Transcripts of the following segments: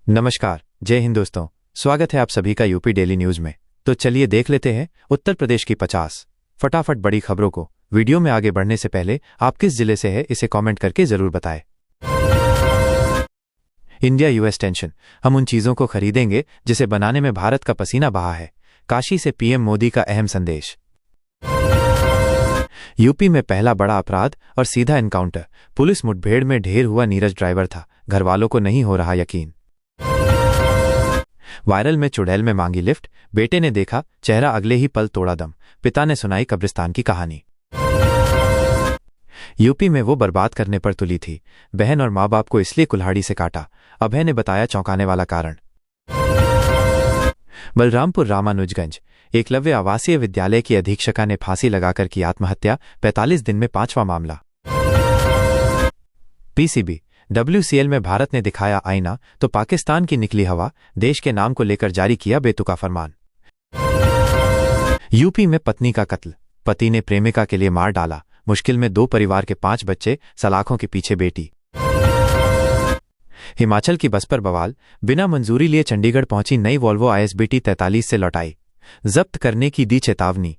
नमस्कार, जय हिंद दोस्तों। स्वागत है आप सभी का यूपी डेली न्यूज में। तो चलिए देख लेते हैं उत्तर प्रदेश की 50 फटाफट बड़ी खबरों को। वीडियो में आगे बढ़ने से पहले आप किस जिले से है इसे कमेंट करके जरूर बताएं। इंडिया यूएस टेंशन, हम उन चीजों को खरीदेंगे जिसे बनाने में भारत का पसीना बहा है। काशी से पीएम मोदी का अहम संदेश। यूपी में पहला बड़ा अपराध और सीधा एनकाउंटर। पुलिस मुठभेड़ में ढेर हुआ नीरज ड्राइवर था, घरवालों को नहीं हो रहा यकीन। वायरल में चुड़ैल में मांगी लिफ्ट, बेटे ने देखा चेहरा अगले ही पल तोड़ा दम, पिता ने सुनाई कब्रिस्तान की कहानी। यूपी में वो बर्बाद करने पर तुली थी, बहन और मां बाप को इसलिए कुल्हाड़ी से काटा। अभय ने बताया चौंकाने वाला कारण। बलरामपुर रामानुजगंज, एकलव्य आवासीय विद्यालय की अधीक्षका ने फांसी लगाकर की आत्महत्या, 45 दिन में 5वां मामला। पीसीबी, WCL में भारत ने दिखाया आईना तो पाकिस्तान की निकली हवा, देश के नाम को लेकर जारी किया बेतुका फरमान। यूपी में पत्नी का कत्ल, पति ने प्रेमिका के लिए मार डाला, मुश्किल में 2 परिवार के 5 बच्चे, सलाखों के पीछे बेटी। हिमाचल की बस पर बवाल, बिना मंजूरी लिए चंडीगढ़ पहुंची नई वोल्वो ISBT 43 से लौटाई, जब्त करने की दी चेतावनी।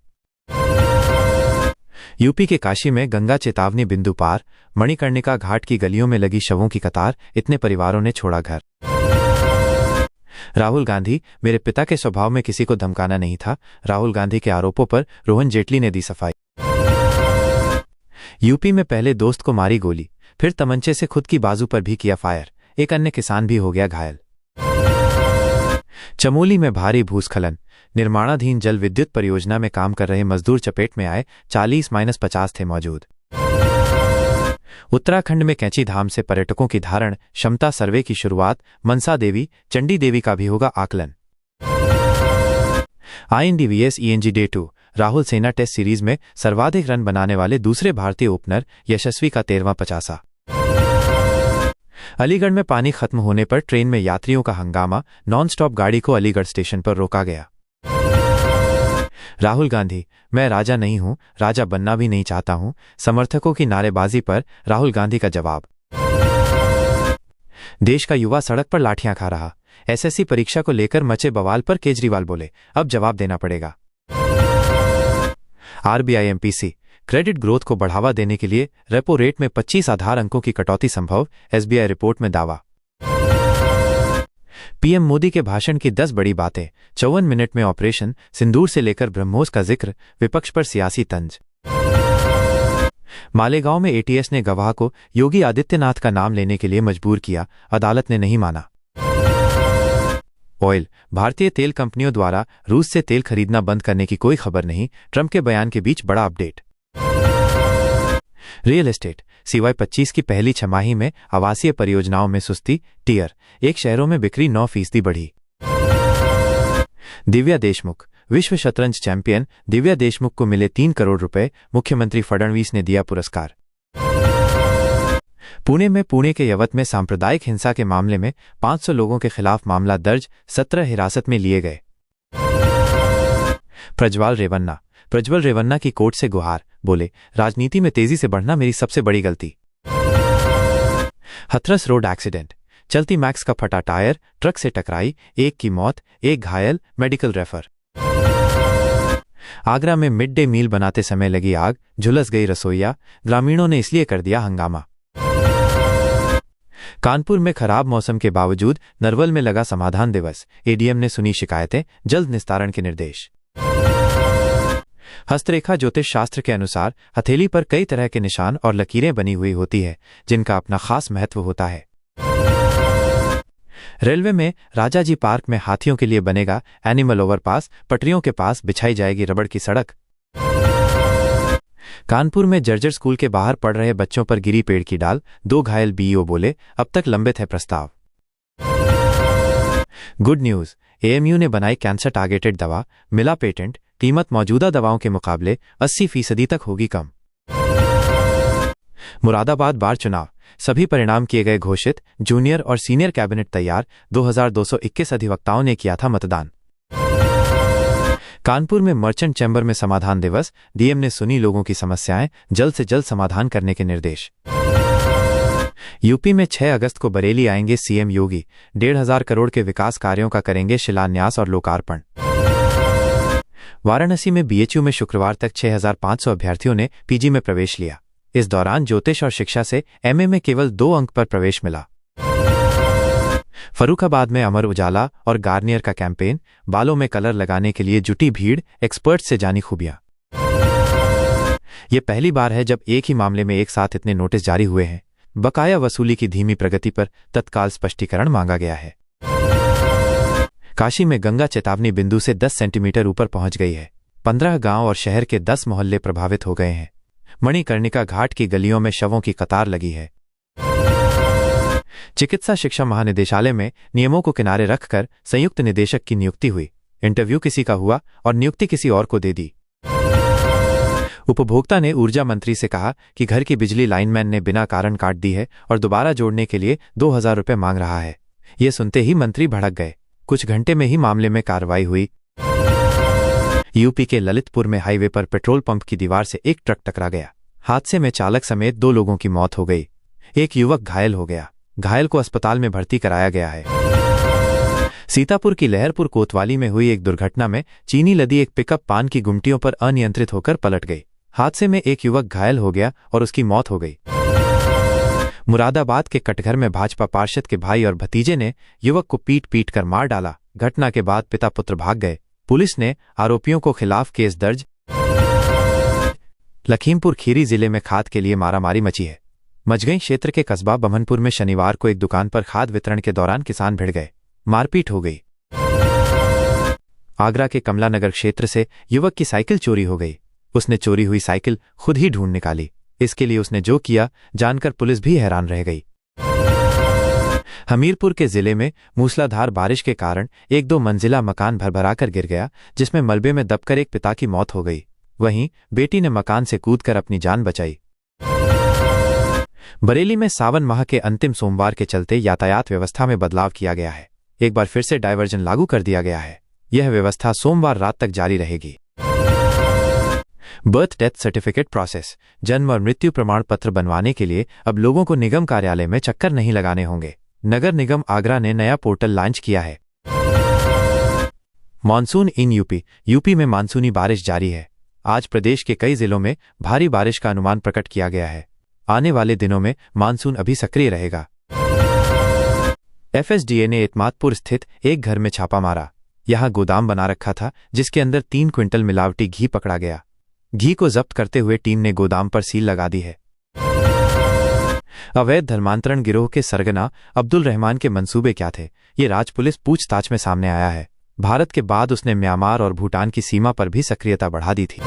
यूपी के काशी में गंगा चेतावनी बिंदु पार, मणिकर्णिका घाट की गलियों में लगी शवों की कतार, इतने परिवारों ने छोड़ा घर। राहुल गांधी, मेरे पिता के स्वभाव में किसी को धमकाना नहीं था। राहुल गांधी के आरोपों पर रोहन जेटली ने दी सफाई। यूपी में पहले दोस्त को मारी गोली, फिर तमंचे से खुद की बाजू पर भी किया फायर, एक अन्य किसान भी हो गया घायल। चमोली में भारी भूस्खलन, निर्माणाधीन जल विद्युत परियोजना में काम कर रहे मजदूर चपेट में आए, 40-50 थे मौजूद। उत्तराखंड में कैंची धाम से पर्यटकों की धारण क्षमता सर्वे की शुरुआत, मनसा देवी, चंडी देवी का भी होगा आकलन। INDVS ENG डे 2, राहुल सेना टेस्ट सीरीज में सर्वाधिक रन बनाने वाले दूसरे भारतीय ओपनर यशस्वी का 13वां 50। अलीगढ़ में पानी खत्म होने पर ट्रेन में यात्रियों का हंगामा, नॉन स्टॉप गाड़ी को अलीगढ़ स्टेशन पर रोका गया। राहुल गांधी, मैं राजा नहीं हूं, राजा बनना भी नहीं चाहता हूं, समर्थकों की नारेबाजी पर राहुल गांधी का जवाब। देश का युवा सड़क पर लाठियां खा रहा, SSC परीक्षा को लेकर मचे बवाल पर केजरीवाल बोले अब जवाब देना पड़ेगा। RBI MPC, क्रेडिट ग्रोथ को बढ़ावा देने के लिए रेपो रेट में 25 आधार अंकों की कटौती संभव, SBI रिपोर्ट में दावा। पीएम मोदी के भाषण की 10 बड़ी बातें, 54 मिनट में ऑपरेशन सिंदूर से लेकर ब्रह्मोस का जिक्र, विपक्ष पर सियासी तंज। मालेगांव में ATS ने गवाह को योगी आदित्यनाथ का नाम लेने के लिए मजबूर किया, अदालत ने नहीं माना। ऑयल, भारतीय तेल कंपनियों द्वारा रूस से तेल खरीदना बंद करने की कोई खबर नहीं, ट्रंप के बयान के बीच बड़ा अपडेट। रियल एस्टेट, CY 25 की पहली छमाही में आवासीय परियोजनाओं में सुस्ती, टियर 1 शहरों में बिक्री 9% बढ़ी। दिव्या देशमुख, विश्व शतरंज चैंपियन दिव्या देशमुख को मिले 3 करोड़ रुपए, मुख्यमंत्री फडणवीस ने दिया पुरस्कार। पुणे में पुणे के यवत में सांप्रदायिक हिंसा के मामले में 500 लोगों के खिलाफ मामला दर्ज, 17 हिरासत में लिए गए। प्रज्वल रेवन्ना की कोर्ट से गुहार, बोले राजनीति में तेजी से बढ़ना मेरी सबसे बड़ी गलती। हथरस रोड एक्सीडेंट, चलती मैक्स का फटा टायर ट्रक से टकराई, 1 की मौत, 1 घायल, मेडिकल रेफर। आगरा में मिड डे मील बनाते समय लगी आग, झुलस गई रसोइया, ग्रामीणों ने इसलिए कर दिया हंगामा। कानपुर में खराब मौसम के बावजूद नरवल में लगा समाधान दिवस, ADM ने सुनी शिकायतें, जल्द निस्तारण के निर्देश। हस्तरेखा ज्योतिष शास्त्र के अनुसार हथेली पर कई तरह के निशान और लकीरें बनी हुई होती है, जिनका अपना खास महत्व होता है। रेलवे में राजाजी पार्क में हाथियों के लिए बनेगा एनिमल ओवरपास, पटरियों के पास बिछाई जाएगी रबड़ की सड़क। कानपुर में जर्जर स्कूल के बाहर पढ़ रहे बच्चों पर गिरी पेड़ की डाल, 2 घायल, BEO बोले अब तक लंबित है प्रस्ताव। गुड न्यूज, AMU ने बनाई कैंसर टारगेटेड दवा, मिला पेटेंट, कीमत मौजूदा दवाओं के मुकाबले 80% तक होगी कम। मुरादाबाद बार चुनाव, सभी परिणाम किए गए घोषित, जूनियर और सीनियर कैबिनेट तैयार, 2221 अधिवक्ताओं ने किया था मतदान। कानपुर में मर्चेंट चैम्बर में समाधान दिवस, DM ने सुनी लोगों की समस्याएं, जल्द से जल्द समाधान करने के निर्देश। यूपी में 6 अगस्त को बरेली आएंगे सीएम योगी। 1,500 करोड़ के विकास कार्यों का करेंगे शिलान्यास और लोकार्पण। वाराणसी में बीएचयू में शुक्रवार तक 6,500 अभ्यर्थियों ने पीजी में प्रवेश लिया। इस दौरान ज्योतिष और शिक्षा से एमए में केवल 2 अंक पर प्रवेश मिला। फर्रुखाबाद में अमर उजाला और गार्नियर का कैंपेन, बालों में कलर लगाने के लिए जुटी भीड़, एक्सपर्ट से जानी खूबियां। यह पहली बार है जब एक ही मामले में एक साथ इतने नोटिस जारी हुए हैं। बकाया वसूली की धीमी प्रगति पर तत्काल स्पष्टीकरण मांगा गया है। काशी में गंगा चेतावनी बिंदु से 10 सेंटीमीटर ऊपर पहुंच गई है। 15 गांव और शहर के 10 मोहल्ले प्रभावित हो गए हैं। मणिकर्णिका घाट की गलियों में शवों की कतार लगी है। चिकित्सा शिक्षा महानिदेशालय में नियमों को किनारे रखकर संयुक्त निदेशक की नियुक्ति हुई। इंटरव्यू किसी का हुआ और नियुक्ति किसी और को दे दी। उपभोक्ता ने ऊर्जा मंत्री से कहा कि घर की बिजली लाइनमैन ने बिना कारण काट दी है और दोबारा जोड़ने के लिए 2,000 रुपये मांग रहा है। ये सुनते ही मंत्री भड़क गए। कुछ घंटे में ही मामले में कार्रवाई हुई। यूपी के ललितपुर में हाईवे पर पेट्रोल पंप की दीवार से एक ट्रक टकरा गया। हादसे में चालक समेत 2 लोगों की मौत हो गई। एक युवक घायल हो गया। घायल को अस्पताल में भर्ती कराया गया है। सीतापुर की लहरपुर कोतवाली में हुई एक दुर्घटना में चीनी लदी एक पिकअप पान की गुमटियों पर अनियंत्रित होकर पलट गई। हादसे में एक युवक घायल हो गया और उसकी मौत हो गई। मुरादाबाद के कटघर में भाजपा पार्षद के भाई और भतीजे ने युवक को पीट पीट कर मार डाला। घटना के बाद पिता पुत्र भाग गए। पुलिस ने आरोपियों को खिलाफ केस दर्ज। लखीमपुर खीरी जिले में खाद के लिए मारामारी मची है। मझगई क्षेत्र के कस्बा बमनपुर में शनिवार को एक दुकान पर खाद वितरण के दौरान किसान भिड़ गए। मारपीट हो गई। आगरा के कमला नगर क्षेत्र से युवक की साइकिल चोरी हो गई। उसने चोरी हुई साइकिल खुद ही ढूंढ निकाली। इसके लिए उसने जो किया जानकर पुलिस भी हैरान रह गई। हमीरपुर के जिले में मूसलाधार बारिश के कारण एक 2 मंजिला मकान भरभराकर गिर गया, जिसमें मलबे में दबकर एक पिता की मौत हो गई। वहीं बेटी ने मकान से कूदकर अपनी जान बचाई। बरेली में सावन माह के अंतिम सोमवार के चलते यातायात व्यवस्था में बदलाव किया गया है। एक बार फिर से डायवर्जन लागू कर दिया गया है। यह व्यवस्था सोमवार रात तक जारी रहेगी। बर्थ डेथ सर्टिफिकेट प्रोसेस, जन्म और मृत्यु प्रमाण पत्र बनवाने के लिए अब लोगों को निगम कार्यालय में चक्कर नहीं लगाने होंगे। नगर निगम आगरा ने नया पोर्टल लॉन्च किया है। मॉनसून इन यूपी में मानसूनी बारिश जारी है। आज प्रदेश के कई जिलों में भारी बारिश का अनुमान प्रकट किया गया है। आने वाले दिनों में मानसून अभी सक्रिय रहेगा। एफएसडीए ने एतमादपुर स्थित एक घर में छापा मारा। यहां गोदाम बना रखा था, जिसके अंदर 3 क्विंटल मिलावटी घी पकड़ा गया। घी को जब्त करते हुए टीम ने गोदाम पर सील लगा दी है। अवैध धर्मांतरण गिरोह के सरगना अब्दुल रहमान के मंसूबे क्या थे, ये राज पुलिस पूछताछ में सामने आया है। भारत के बाद उसने म्यांमार और भूटान की सीमा पर भी सक्रियता बढ़ा दी थी।